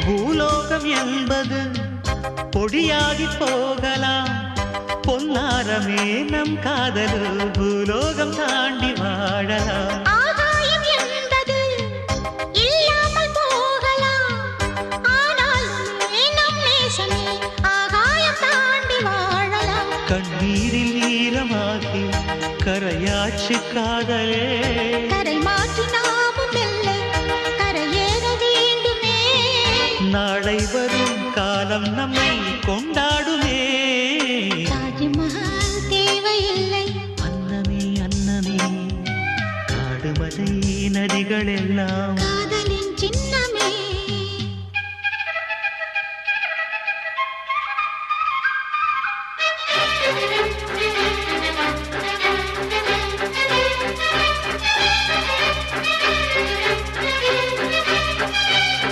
பூலோகம் என்பது பொடியாகி போகலாம், பொன்னாரமே நம் காதலு பூலோகம் தாண்டி வாழலாம். ஆகாயம் என்பது இல்லாமல் போகலாம், ஆனால் நம் நேசமே ஆகாயம் தாண்டி வாழலாம். கண்ணீரில் ஈரமாகி கரையாட்சி காதலே, கரை மாற்றி நாமும் வெல்ல கரையேற வேண்டுமே. நாளை வரும் காலம் நம்